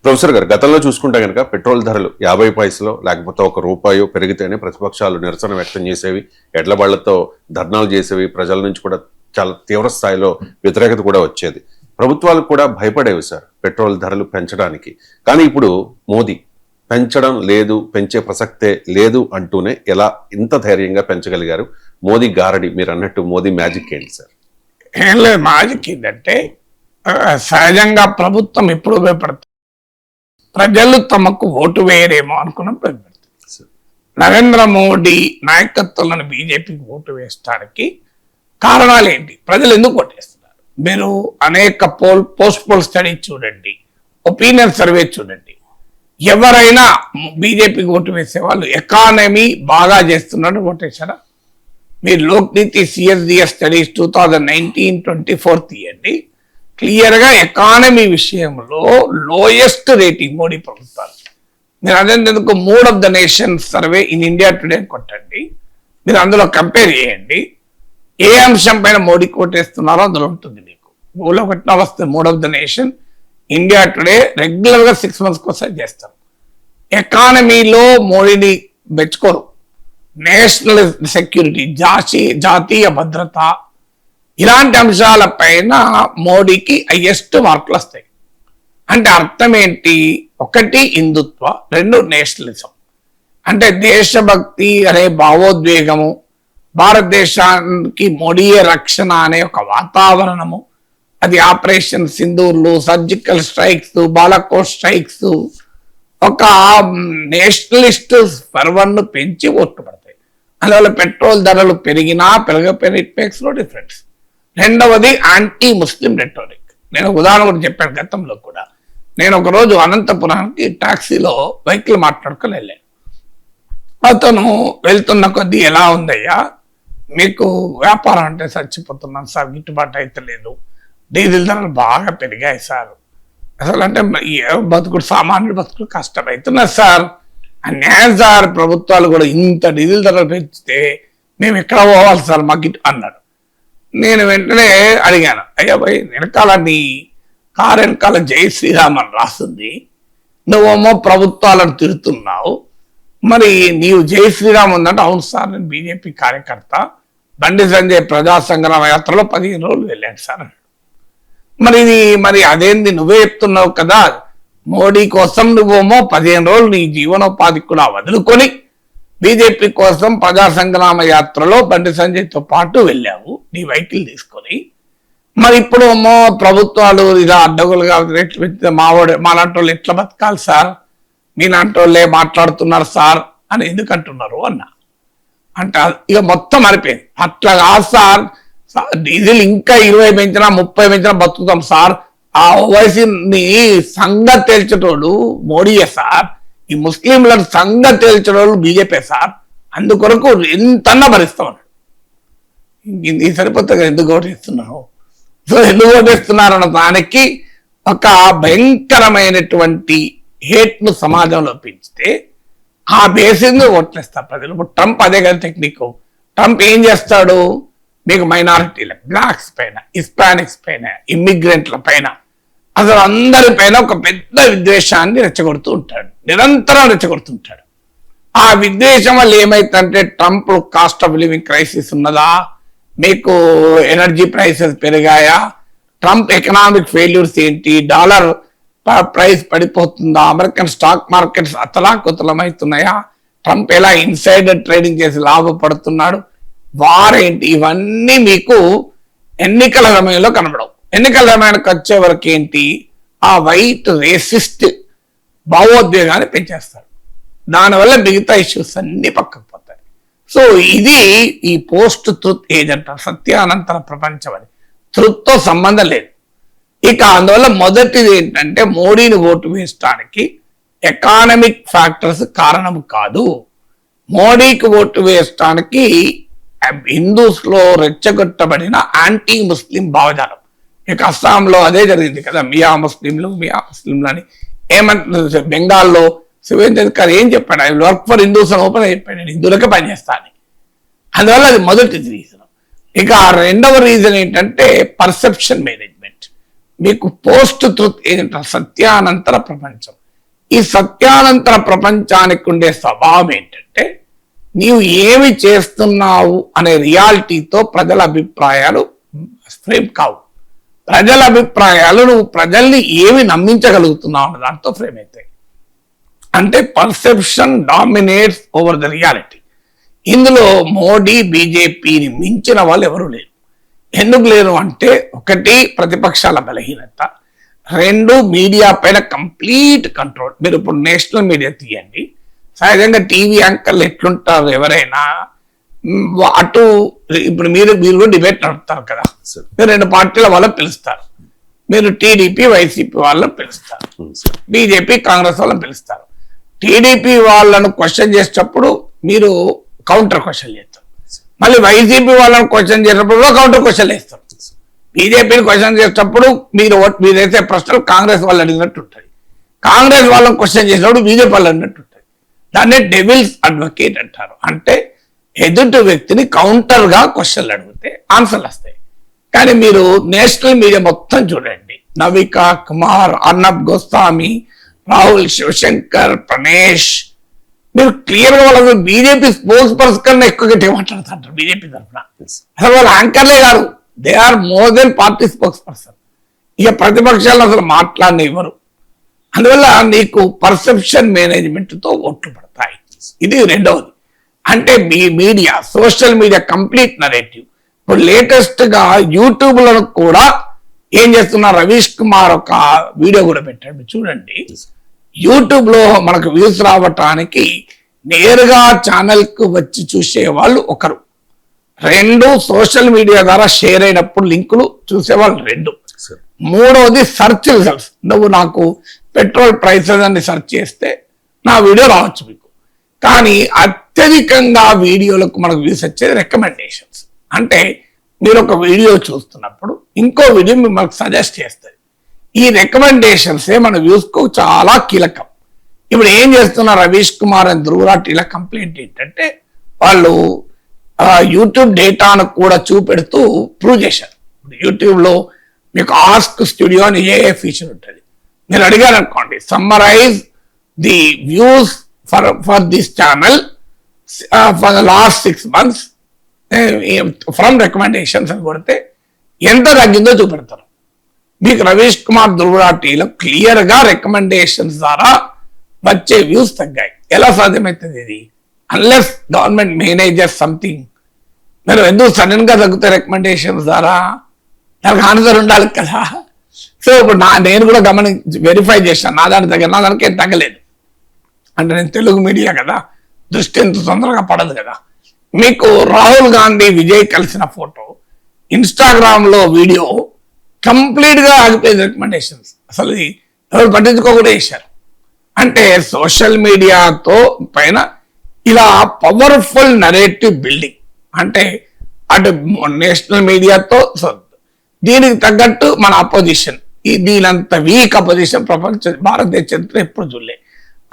Professor గారు, గతంలో చూసుకుంటే కనుక పెట్రోల్ ధరలు 50 పైసలు లేకపోతే ₹1 పెరిగితేనే ప్రతిపక్షాలు నిరసన వ్యక్తం చేసేవి, ఎడ్ల బళ్లతో ధర్నాలు చేసేవి, ప్రజల నుంచి కూడా చాలా తీవ్ర స్థాయిలో వ్యతిరేకత కూడా వచ్చేది. ప్రభుత్వాలు కూడా భయపడేవి సార్ పెట్రోల్ ధరలు పెంచడానికి. కానీ ఇప్పుడు మోదీ పెంచడం లేదు, పెంచే ప్రసక్తే లేదు అంటూనే ఎలా ఇంత ధైర్యంగా పెంచగలిగారు? మోదీ గారడి, మీరు అన్నట్టు మోదీ మ్యాజిక్ ఏంటి సార్? ఏం లేదు, మ్యాజిక్ ఏంటంటే సహజంగా ప్రభుత్వం ఎప్పుడు భయపడుతుంది, ప్రజలు తమకు ఓటు వేయరేమో అనుకున్నప్పుడు భయపడుతుంది. నరేంద్ర మోడీ నాయకత్వంలోని బీజేపీకి ఓటు వేయడానికి కారణాలు ఏంటి, ప్రజలు ఎందుకు ఓటేస్తున్నారు? మీరు అనేక పోల్ స్టడీ చూడండి, ఒపీనియన్ సర్వే చూడండి. ఎవరైనా బీజేపీకి ఓటు వేసే వాళ్ళు ఎకానమీ బాగా చేస్తున్నట్టు ఓటేశారా? మీరు లోక్నీతి CSDS స్టడీస్ 2019-24 తీయండి. క్లియర్ గా ఎకానమీ విషయంలో లోయెస్ట్ రేటింగ్ మోడీ ప్రభుత్వాలు. మీరు అదేందుకు mood of the nation survey in India today కొట్టండి, మీరు అందులో కంపేర్ చేయండి. ఏ అంశం పైన మోడీ కోటేస్తున్నారో అందులో ఉంటుంది. మీకు గూగుల్లో కొట్టిన వస్తే mood of the nation India today regular గా 6 months ఒకసారి చేస్తారు. ఎకానమీలో మోడీని మెచ్చుకోరు. నేషనల్ సెక్యూరిటీ, జాతీయ భద్రత, ఇలాంటి అంశాలపైన మోడీకి హైయెస్ట్ మార్కులు వస్తాయి. అంటే అర్థం ఏంటి? ఒకటి హిందుత్వ, 2 నేషనలిజం. అంటే దేశభక్తి అనే భావోద్వేగము, భారతదేశానికి మోడీయే రక్షణ అనే ఒక వాతావరణము, అది ఆపరేషన్ సింధూర్లు, సర్జికల్ స్ట్రైక్స్, బాలాకోట్ స్ట్రైక్స్, ఒక నేషనలిస్ట్ ఫర్వర్ను పెంచి ఓట్లు పడతాయి. అందువల్ల పెట్రోల్ ధరలు పెరిగినా పెరగపోయినా ఇట్ మేక్స్ నో డిఫరెన్స్. రెండవది యాంటీ ముస్లిం రెటోరిక్. నేను ఉదాహరణ కూడా చెప్పాను గతంలో కూడా. నేను ఒకరోజు అనంతపురానికి టాక్సీలో వెహికల్ మాట్లాడుకొని వెళ్ళాను. అతను వెళ్తున్న కొద్దీ, ఎలా ఉందయ్యా మీకు వ్యాపారం అంటే? చచ్చిపోతున్నాను సార్, గిట్టుబాటు అయితే లేదు, డీజిల్ ధరలు బాగా పెరిగాయి సార్, అసలు అంటే బతుకుడు సామాన్యుడు బతుకుడు కష్టమవుతున్నారు సార్. అన్యాయం సార్, ప్రభుత్వాలు కూడా ఇంత డీజిల్ ధరలు పెంచితే మేము ఎక్కడ పోవాలి సార్ మాకు అన్నాడు. నేను వెంటనే అడిగాను, అయ్యా భయ్, వెనకాల నీ కారు వెనకాల జై శ్రీరామ్ అని రాస్తుంది, నువ్వేమో ప్రభుత్వాలను తిరుగుతున్నావు, మరి నీవు జై శ్రీరామ్ ఉందంటే? అవును సార్, నేను బీజేపీ కార్యకర్త, బండి సంజయ్ ప్రజా సంగ్రామ యాత్రలో 15 రోజులు వెళ్ళాడు సార్. మరి అదేంది, నువ్వే చెప్తున్నావు కదా, మోడీ కోసం నువ్వేమో 15 రోజులు నీ జీవనోపాధి కూడా వదులుకొని బీజేపీ కోసం ప్రజా సంగ్రామ యాత్రలో బండి సంజయ్తో పాటు వెళ్ళావు నీ వెహికల్ తీసుకొని. మరి ఇప్పుడు ఏమో ప్రభుత్వాలు ఇలా అడ్డగోలుగా రేట్లు పెంచితే మాలాంటి వాళ్ళు ఎట్లా బతకాలి సార్, మీలాంటి వాళ్ళే మాట్లాడుతున్నారు సార్ అని ఎందుకు అంటున్నారు అన్నా. అంటే ఇక మొత్తం మారిపోయింది. అట్లా కాదు సార్, డీజిల్ ఇంకా 20 పెంచినా 30 పెంచినా బతుకుతాం సార్, ఆ ఓవైసీని సంగతి తేల్చేటోడు మోడీయే సార్, ఈ ముస్లింలను సంగతి తేల్చేటోళ్ళు బీజేపీ సార్, అందుకొరకు ఎంతన్నా భరిస్తామన్నాడు. ఇది సరిపోతే ఎందుకు ఓటేస్తున్నావు? సో ఎందుకు ఓటేస్తున్నారు అన్న దానికి ఒక భయంకరమైనటువంటి హేట్ ను సమాజంలో పెంచితే ఆ బేసిస్ ఓట్లేస్తారు ప్రజలు. ఇప్పుడు ట్రంప్ అదే కదా టెక్నిక్. ట్రంప్ ఏం చేస్తాడు, మీకు మైనారిటీల, బ్లాక్స్ పైన, హిస్పానిక్స్ పైన, ఇమ్మిగ్రెంట్ల పైన, అసలు అందరి పైన ఒక పెద్ద విద్వేషాన్ని రెచ్చగొడుతూ ఉంటాడు, నిరంతరం రెచ్చగొడుతుంటాడు. ఆ విద్వేషం వల్ల ఏమైతుందంటే, Trump cost of living crisis ఉన్నదా, మీకు ఎనర్జీ ప్రైసెస్ పెరిగాయా, ట్రంప్ ఎకనామిక్ ఫెయిల్యూర్స్ ఏంటి, డాలర్ ప్రైస్ పడిపోతుందా, అమెరికన్ స్టాక్ మార్కెట్స్ అతలాకుతలమవుతున్నాయా, ట్రంప్ ఎలా ఇన్సైడర్ ట్రేడింగ్ చేసి లాభపడుతున్నాడు, వారేంటి, ఇవన్నీ మీకు ఎన్నికల సమయంలో కనబడవు. ఎన్నికల సమయానికి వచ్చే వరకు ఏంటి, ఆ వైట్ రేసిస్ట్ భావోద్వేగాన్ని పెంచేస్తారు. దానివల్ల మిగతా ఇష్యూస్ అన్ని పక్కకు పోతాయి. సో ఇది ఈ పోస్ట్ ట్రూత్ ఏజ్ అంటారు, సత్యానంతర ప్రపంచం అని. ట్రూత్తో సంబంధం లేదు. ఇక అందువల్ల మొదటిది ఏంటంటే, మోడీని ఓటు వేయడానికి ఎకానమిక్ ఫ్యాక్టర్స్ కారణం కాదు. మోడీకి ఓటు వేయడానికి హిందూస్ లో రెచ్చగొట్టబడిన యాంటీ ముస్లిం భావజాలం. ఇక అస్సాంలో అదే జరిగింది కదా, మియా ముస్లింలు అని ఏమంటున్నారు. బెంగాల్లో శివేంద్ర అధికారి ఏం చెప్పాడు, ఐ వర్క్ ఫర్ హిందూస్ అని ఓపెన్ చెప్పాడు, నేను హిందువులకే పనిచేస్తాను. అందువల్ల అది మొదటి రీజన్. ఇక రెండవ రీజన్ ఏంటంటే పర్సెప్షన్ మేనేజ్మెంట్. మీకు పోస్ట్ ట్రూత్ ఏంటంటారు, సత్యానంతర ప్రపంచం. ఈ సత్యానంతర ప్రపంచానికి ఉండే స్వభావం ఏంటంటే నీవు ఏమి చేస్తున్నావు అనే రియాలిటీతో ప్రజల అభిప్రాయాలు ఫ్రేమ్ కావు. ప్రజల అభిప్రాయాలు నువ్వు ప్రజల్ని ఏమి నమ్మించగలుగుతున్నావు అన్న దాంతో ఫ్రేమ్ అవుతాయి. అంటే perception dominates over the reality. ఇందులో మోడీ బీజేపీని మించిన వాళ్ళు ఎవరు లేరు. ఎందుకు లేరు అంటే, ఒకటి ప్రతిపక్షాల బలహీనత, రెండు మీడియా పైన కంప్లీట్ కంట్రోల్. మీరు ఇప్పుడు నేషనల్ మీడియా తీయండి, సహజంగా టీవీ యాంకర్లు ఎట్లుంటారు, ఎవరైనా అటు ఇప్పుడు మీరు డిబేట్ నడుపుతారు కదా, మీరు రెండు పార్టీల వాళ్ళని పిలుస్తారు, మీరు టీడీపీ వైసీపీ వాళ్ళని పిలుస్తారు, బీజేపీ కాంగ్రెస్ వాళ్ళని పిలుస్తారు. టీడీపీ వాళ్ళను క్వశ్చన్ చేసేటప్పుడు మీరు కౌంటర్ క్వశ్చన్ చేస్తారు, మళ్ళీ వైసీపీ వాళ్ళని క్వశ్చన్ చేసేటప్పుడు కూడా కౌంటర్ క్వశ్చన్ వేస్తారు. బీజేపీని క్వశ్చన్ చేసేటప్పుడు మీరు వేసే ప్రశ్నలు కాంగ్రెస్ వాళ్ళు అడిగినట్టు ఉంటాయి, కాంగ్రెస్ వాళ్ళని క్వశ్చన్ చేసినప్పుడు బీజేపీ వాళ్ళు అడిగినట్టు ఉంటాయి. దాన్ని డెవిల్స్ అడ్వకేట్ అంటారు. అంటే ఎదుటి వ్యక్తిని కౌంటర్ గా క్వశ్చన్లు అడిగితే ఆన్సర్లు వస్తాయి. కానీ మీరు నేషనల్ మీడియా మొత్తం చూడండి, నవికా కుమార్, అర్నబ్ గోస్వామి, రాహుల్ శివశంకర్, ప్రణేష్, మీరు క్లియర్ గా వాళ్ళ బీజేపీ స్పోక్స్ పర్సన్ కన్నా ఎక్కువ గట్టిగా మాట్లాడుతుంటారు బీజేపీ తరఫున. అసలు వాళ్ళు యాంకర్లే కాదు, they are more than party spokesperson. ఇక ప్రతిపక్షాలను అసలు మాట్లాడనివ్వరు. అందువల్ల నీకు పర్సెప్షన్ మేనేజ్మెంట్ తో ఓట్లు పడతాయి. ఇది రెండవది. అంటే మీ media, social media complete narrative. ఇప్పుడు లేటెస్ట్ గా యూట్యూబ్ లో కూడా ఏం చేస్తున్నారు, రవీష్ కుమార్ ఒక వీడియో కూడా పెట్టాడు చూడండి. యూట్యూబ్ లో మనకు వ్యూస్ రావటానికి నేరుగా ఛానల్ కు వచ్చి చూసే వాళ్ళు ఒకరు, రెండు సోషల్ మీడియా ద్వారా షేర్ అయినప్పుడు లింకులు చూసేవాళ్ళు రెండు, మూడవది సెర్చ్ రిజల్ట్స్. నువ్వు నాకు పెట్రోల్ ప్రైసెస్ అని సెర్చ్ చేస్తే నా వీడియో రావచ్చు మీకు. కానీ అత్యధికంగా వీడియోలకు మనకు వ్యూస్ వచ్చేది రికమెండేషన్స్. అంటే మీరు ఒక వీడియో చూస్తున్నప్పుడు ఇంకో వీడియో మిమ్మల్ని సజెస్ట్ చేస్తుంది. ఈ రికమెండేషన్స్ మన వ్యూస్ కు చాలా కీలకం. ఇప్పుడు ఏం చేస్తున్నారు రవీష్ కుమార్ అండ్ ధ్రువరాట్ ఇలా కంప్లైంట్ ఏంటంటే, వాళ్ళు యూట్యూబ్ డేటాను కూడా చూపెడుతూ ప్రూవ్ చేశారు. యూట్యూబ్ లో మీకు ఆస్క్ స్టూడియో అని ఏ ఫీచర్ ఉంటుంది, మీరు అడిగారు అనుకోండి, summarise the views for this channel for the last 6 months from recommendations అని కొడితే ఎంత తగ్గిందో చూపెడతారు. మీకు రవీష్ కుమార్ ధ్రువరాటిలో క్లియర్ గా రికమెండేషన్స్ ద్వారా వచ్చే వ్యూస్ తగ్గాయి. ఎలా సాధ్యమవుతుంది ఇది? Unless government manager something. మీరు ఎందుకు సడన్ గా తగ్గుతాయి రికమెండేషన్స్ ద్వారా? దానికి ఆన్సర్ ఉండాలి కదా. సో ఇప్పుడు నేను కూడా వెరిఫై చేశాను, నా దానికి ఏం తగ్గలేదు. అంటే నేను తెలుగు మీడియా కదా, దృష్టి ఎంత తొందరగా పడదు కదా. మీకు రాహుల్ గాంధీ విజయ్ కలిసిన ఫోటో, ఇన్స్టాగ్రామ్ లో వీడియో కంప్లీట్ గా ఆగిపోయింది రికమెండేషన్స్. అసలు ఎవరు పట్టించుకోకుండా చేశారు. అంటే సోషల్ మీడియాతో పైన ఇలా పవర్ఫుల్ నరేటివ్ బిల్డింగ్. అంటే అటు నేషనల్ మీడియాతో దీనికి తగ్గట్టు మన అపోజిషన్, దీనంత వీక్ అపోజిషన్ భారతదేశ చరిత్ర ఎప్పుడు చూడలే.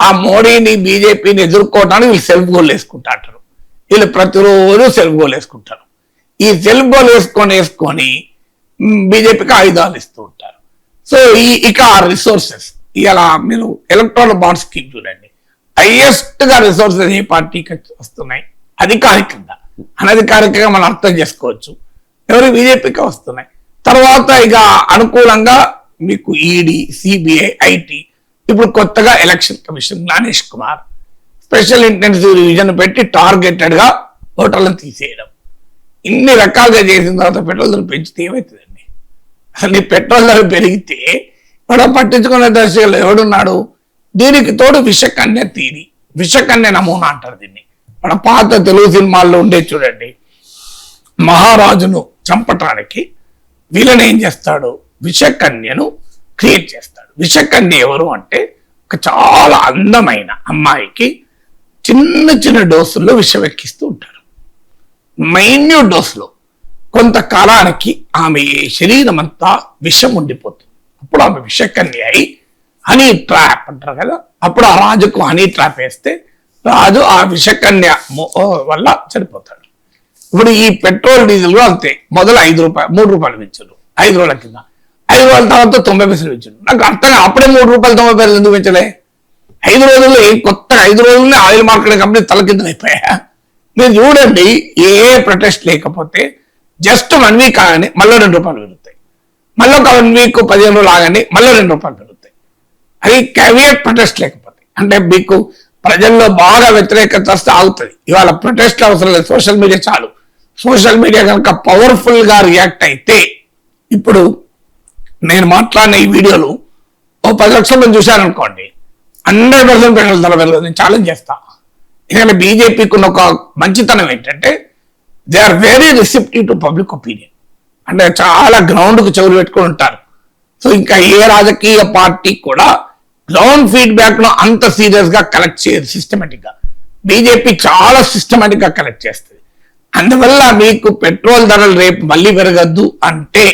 ఆ మోడీని బీజేపీని ఎదుర్కోవడానికి వీళ్ళు సెల్ఫ్ గోల్ వేసుకుంటారు. వీళ్ళు ప్రతిరోజు సెల్ఫ్ గోల్ వేసుకుంటారు. ఈ సెల్ఫ్ గోల్ వేసుకొని బీజేపీకి ఆయుధాలు ఇస్తూ ఉంటారు. సో ఇక రిసోర్సెస్, ఇలా మీరు ఎలక్ట్రానిక్ బాండ్ స్కీమ్ చూడండి, హైయెస్ట్ గా రిసోర్సెస్ ఏ పార్టీకి వస్తున్నాయి? అధికారికంగా, అనధికారికంగా మనం అర్థం చేసుకోవచ్చు, ఎవరు బీజేపీకి వస్తున్నాయి. తర్వాత ఇక అనుకూలంగా మీకు ఈడీ, సిబిఐ, ఐటీ, ఇప్పుడు కొత్తగా election commission Gyanesh Kumar special intensive revision పెట్టి టార్గెటెడ్ గా ఓటర్లను తీసేయడం, ఇన్ని రకాలుగా చేసిన తర్వాత పెట్రోల్ ధర పెంచితే ఏమవుతుందండి? అసలు ఈ పెట్రోల్ ధర పెరిగితే ఎవడో పట్టించుకునే దర్శకులు ఎవడున్నాడు? దీనికి తోడు విషకన్య తీరి, విషకన్య నమూనా అంటారు దీన్ని. మన పాత తెలుగు సినిమాల్లో ఉండే చూడండి, మహారాజును చంపటానికి వీళ్ళని ఏం చేస్తాడు, విషకన్యను క్రియేట్ చేస్తాడు. విషకన్య ఎవరు అంటే, ఒక చాలా అందమైన అమ్మాయికి చిన్న చిన్న డోసుల్లో విషం ఎక్కిస్తూ ఉంటారు. మైన్యూట్ డోసులో కొంతకాలానికి ఆమె శరీరం అంతా విషం ఉండిపోతుంది. అప్పుడు ఆమె విషకన్య అయి హనీ ట్రాప్ అంటారు కదా, అప్పుడు ఆ రాజుకు హనీ ట్రాప్ వేస్తే రాజు ఆ విషకన్య వల్ల చనిపోతాడు. ఇప్పుడు ఈ పెట్రోల్ డీజిల్ అంతే, మొదలు 5 రూపాయలు 3 రూపాయలు పెంచారు 5 రోజుల కింద, 5 రోజుల తర్వాత 90 పైసలు పెంచాడు. నాకు అర్థం అప్పుడే 3 రూపాయలు 90 పైసలు ఎందుకు పెంచలే? 5 రోజుల్లో కొత్తగా 5 రోజుల్లోనే ఆయిల్ మార్కెటింగ్ కంపెనీ తలకిందులు అయిపోయా. మీరు చూడండి, ఏ ప్రొటెస్ట్ లేకపోతే జస్ట్ 1 వీక్ ఆగండి మళ్ళీ 2 రూపాయలు పెరుగుతాయి, మళ్ళీ ఒక 1 వీక్ 15 రోజులు ఆగండి మళ్ళీ 2 రూపాయలు పెరుగుతాయి. అది క్యావియట్ ప్రొటెస్ట్ లేకపోతే, అంటే మీకు ప్రజల్లో బాగా వ్యతిరేకత వస్తే ఆగుతుంది. ఇవాళ ప్రొటెస్ట్ అవసరం లేదు, సోషల్ మీడియా చాలు. సోషల్ మీడియా కనుక పవర్ఫుల్ గా రియాక్ట్ అయితే, ఇప్పుడు నేను మాట్లాడిన ఈ వీడియోలు 10 లక్షల మంది చూశారనుకోండి, 100% పెట్రోల్ ధర పెరగదు. నేను ఛాలెంజ్ చేస్తా. ఎందుకంటే బీజేపీకి ఉన్న ఒక మంచితనం ఏంటంటే they are very receptive to public opinion. అంటే చాలా గ్రౌండ్కు చెవులు పెట్టుకుని ఉంటారు. సో ఇంకా ఏ రాజకీయ పార్టీ కూడా గ్రౌండ్ ఫీడ్బ్యాక్ లో అంత సీరియస్ గా కలెక్ట్ చేయదు సిస్టమేటిక్ గా. బీజేపీ చాలా సిస్టమేటిక్ గా కలెక్ట్ చేస్తుంది. అందువల్ల మీకు పెట్రోల్ ధరలు రేపు మళ్ళీ పెరగద్దు అంటే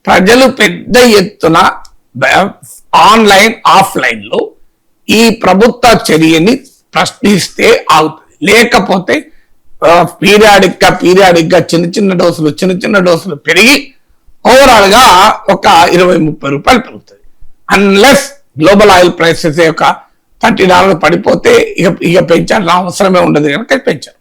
ప్రజలు పెద్ద ఎత్తున ఆన్లైన్ ఆఫ్లైన్ లో ఈ ప్రభుత్వ చర్యని ప్రశ్నిస్తే ఆగుతుంది. లేకపోతే పీరియాడిక్ గా చిన్న చిన్న డోసులు పెరిగి ఓవరాల్ గా ఒక 20-30 రూపాయలు పెరుగుతుంది. అన్లెస్ గ్లోబల్ ఆయిల్ ప్రైసెస్ ఒక $30 పడిపోతే ఇక పెంచాల్సిన అవసరమే ఉండదు కనుక పెంచారు.